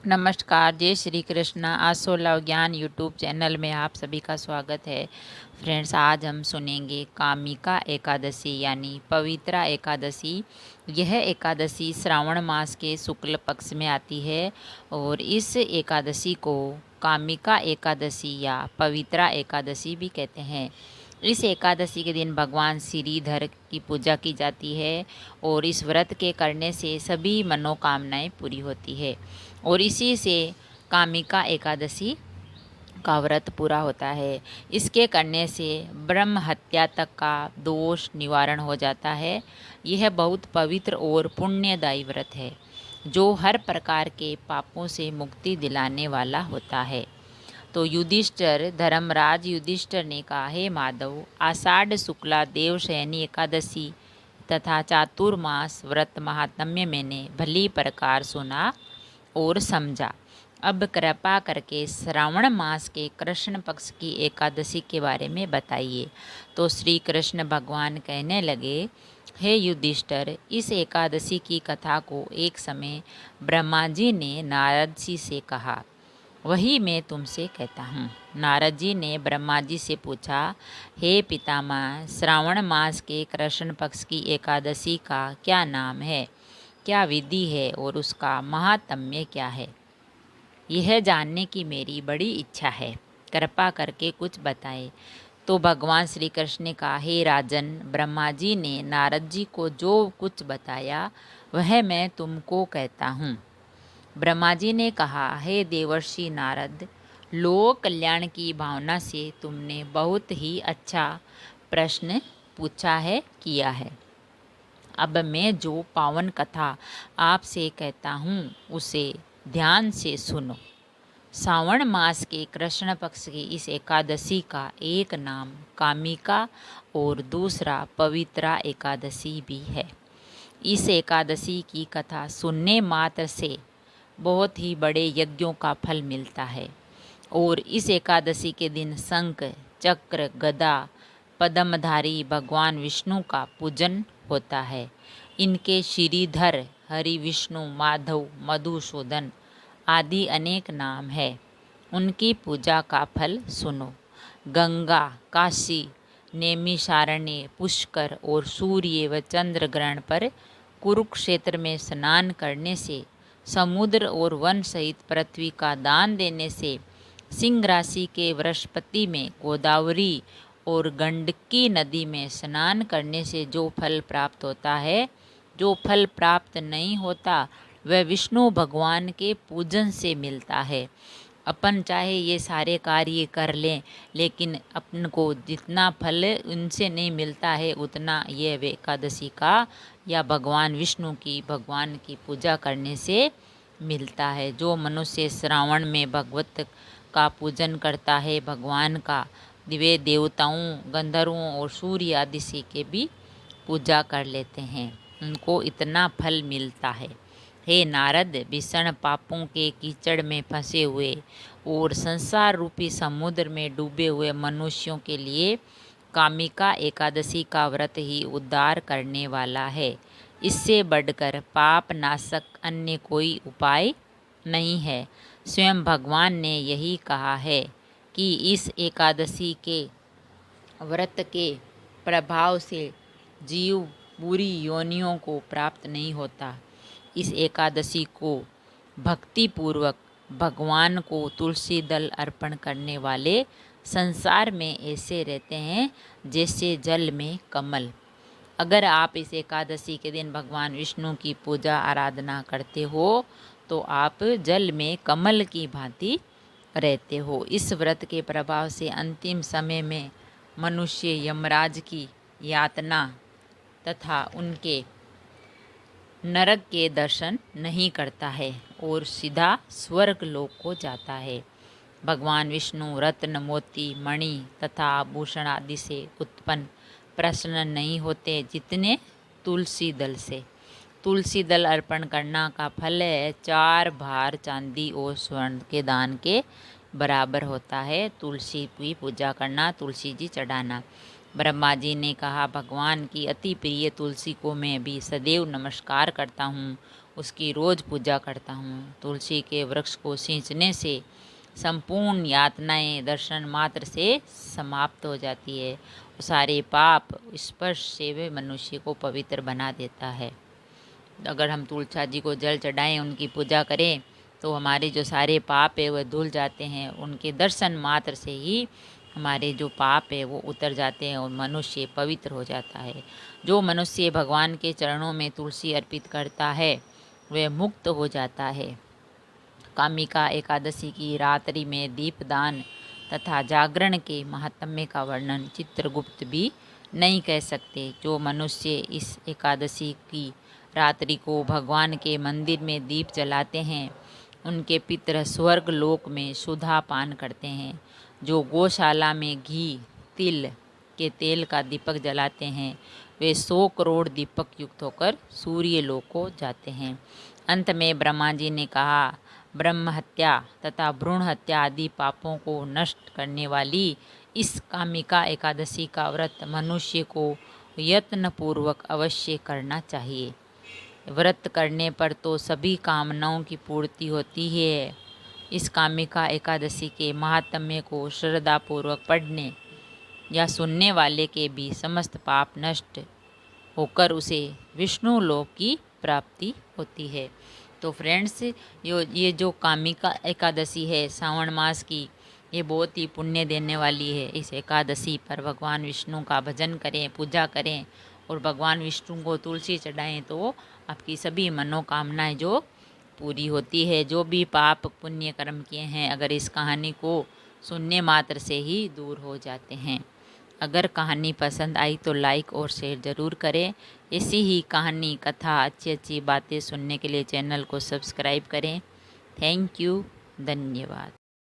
नमस्कार, जय श्री कृष्ण। आसोलव ज्ञान यूट्यूब चैनल में आप सभी का स्वागत है। फ्रेंड्स, आज हम सुनेंगे कामिका एकादशी यानी पवित्रा एकादशी। यह एकादशी श्रावण मास के शुक्ल पक्ष में आती है और इस एकादशी को कामिका एकादशी या पवित्रा एकादशी भी कहते हैं। इस एकादशी के दिन भगवान श्रीधर की पूजा की जाती है और इस व्रत के करने से सभी मनोकामनाएं पूरी होती है और इसी से कामिका एकादशी का व्रत पूरा होता है। इसके करने से ब्रह्म हत्या तक का दोष निवारण हो जाता है। यह बहुत पवित्र और पुण्यदायी व्रत है जो हर प्रकार के पापों से मुक्ति दिलाने वाला होता है। तो युधिष्ठिर धर्मराज युधिष्ठिर ने कहा, हे माधव, आषाढ़ शुक्ला देवशयनी एकादशी तथा चातुर्मास व्रत महात्म्य मैंने भली प्रकार सुना और समझा। अब कृपा करके श्रावण मास के कृष्ण पक्ष की एकादशी के बारे में बताइए। तो श्री कृष्ण भगवान कहने लगे, हे युधिष्ठिर, इस एकादशी की कथा को एक समय ब्रह्मा जी ने नारद जी से कहा, वही मैं तुमसे कहता हूँ। नारद जी ने ब्रह्मा जी से पूछा, हे पितामह, श्रावण मास के कृष्ण पक्ष की एकादशी का क्या नाम है, क्या विधि है और उसका महात्म्य क्या है? यह जानने की मेरी बड़ी इच्छा है, कृपा करके कुछ बताएं। तो भगवान श्री कृष्ण ने कहा, हे राजन, ब्रह्मा जी ने नारद जी को जो कुछ बताया वह मैं तुमको कहता हूँ। ब्रह्मा जी ने कहा, हे देवर्षि नारद, लोक कल्याण की भावना से तुमने बहुत ही अच्छा प्रश्न पूछा है, किया है। अब मैं जो पावन कथा आपसे कहता हूँ उसे ध्यान से सुनो। श्रावण मास के कृष्ण पक्ष की इस एकादशी का एक नाम कामिका और दूसरा पवित्रा एकादशी भी है। इस एकादशी की कथा सुनने मात्र से बहुत ही बड़े यज्ञों का फल मिलता है और इस एकादशी के दिन शंख, चक्र, गदा, पद्मधारी भगवान विष्णु का पूजन होता है। इनके श्रीधर, हरि, विष्णु, माधव, मधुसूदन आदि अनेक नाम है। उनकी पूजा का फल सुनो। गंगा, काशी, नैमिषारण्य, पुष्कर और सूर्य व चंद्र ग्रहण पर कुरुक्षेत्र में स्नान करने से, समुद्र और वन सहित पृथ्वी का दान देने से, सिंह राशि के बृहस्पति में गोदावरी और गंडकी नदी में स्नान करने से जो फल प्राप्त होता है, जो फल प्राप्त नहीं होता वह विष्णु भगवान के पूजन से मिलता है। अपन चाहे ये सारे कार्य कर लें, लेकिन अपन को जितना फल उनसे नहीं मिलता है उतना ये एकादशी का या भगवान विष्णु की, भगवान की पूजा करने से मिलता है। जो मनुष्य श्रावण में भगवत का पूजन करता है, भगवान का, दिव्य देवताओं, गंधर्वों और सूर्य आदि से के भी पूजा कर लेते हैं, उनको इतना फल मिलता है। हे नारद, भीषण पापों के कीचड़ में फंसे हुए और संसार रूपी समुद्र में डूबे हुए मनुष्यों के लिए कामिका एकादशी का व्रत ही उद्धार करने वाला है। इससे बढ़कर पाप नाशक अन्य कोई उपाय नहीं है। स्वयं भगवान ने यही कहा है कि इस एकादशी के व्रत के प्रभाव से जीव बुरी योनियों को प्राप्त नहीं होता। इस एकादशी को भक्ति पूर्वक भगवान को तुलसी दल अर्पण करने वाले संसार में ऐसे रहते हैं जैसे जल में कमल। अगर आप इस एकादशी के दिन भगवान विष्णु की पूजा आराधना करते हो तो आप जल में कमल की भांति रहते हो। इस व्रत के प्रभाव से अंतिम समय में मनुष्य यमराज की यातना तथा उनके नरक के दर्शन नहीं करता है और सीधा स्वर्ग लोक को जाता है। भगवान विष्णु रत्न, मोती, मणि तथा आभूषण आदि से उत्पन्न प्रसन्न नहीं होते जितने तुलसी दल से। तुलसी दल अर्पण करना का फल है 4 भार चांदी और स्वर्ण के दान के बराबर होता है। तुलसी की पूजा करना, तुलसी जी चढ़ाना। ब्रह्मा जी ने कहा, भगवान की अति प्रिय तुलसी को मैं भी सदैव नमस्कार करता हूँ उसकी रोज़ पूजा करता हूँ। तुलसी के वृक्ष को सींचने से संपूर्ण यातनाएं दर्शन मात्र से समाप्त हो जाती है। सारे पाप स्पर्श से वे मनुष्य को पवित्र बना देता है। अगर हम तुलसा जी को जल चढ़ाएं, उनकी पूजा करें, तो हमारे जो सारे पाप है वह धुल जाते हैं। उनके दर्शन मात्र से ही हमारे जो पाप है वो उतर जाते हैं और मनुष्य पवित्र हो जाता है। जो मनुष्य भगवान के चरणों में तुलसी अर्पित करता है वह मुक्त हो जाता है। कामिका एकादशी की रात्रि में दीपदान तथा जागरण के महात्म्य का वर्णन चित्रगुप्त भी नहीं कह सकते। जो मनुष्य इस एकादशी की रात्रि को भगवान के मंदिर में दीप जलाते हैं, उनके पितर स्वर्ग लोक में सुधा पान करते हैं। जो गौशाला में घी तिल के तेल का दीपक जलाते हैं, वे 100 करोड़ दीपक युक्त होकर सूर्य लोक को जाते हैं। अंत में ब्रह्मा जी ने कहा, ब्रह्म हत्या तथा भ्रूण हत्या आदि पापों को नष्ट करने वाली इस कामिका एकादशी का व्रत मनुष्य को यत्नपूर्वक अवश्य करना चाहिए। व्रत करने पर तो सभी कामनाओं की पूर्ति होती है। इस कामिका एकादशी के महात्म्य को श्रद्धापूर्वक पढ़ने या सुनने वाले के भी समस्त पाप नष्ट होकर उसे विष्णु लोक की प्राप्ति होती है। तो फ्रेंड्स, ये जो कामिका एकादशी है श्रावण मास की, ये बहुत ही पुण्य देने वाली है। इस एकादशी पर भगवान विष्णु का भजन करें, पूजा करें और भगवान विष्णु को तुलसी चढ़ाएं, तो आपकी सभी मनोकामनाएं जो पूरी होती है। जो भी पाप पुण्य कर्म किए हैं, अगर इस कहानी को सुनने मात्र से ही दूर हो जाते हैं। अगर कहानी पसंद आई तो लाइक और शेयर ज़रूर करें। ऐसी ही कहानी, कथा, अच्छी अच्छी बातें सुनने के लिए चैनल को सब्सक्राइब करें। थैंक यू, धन्यवाद।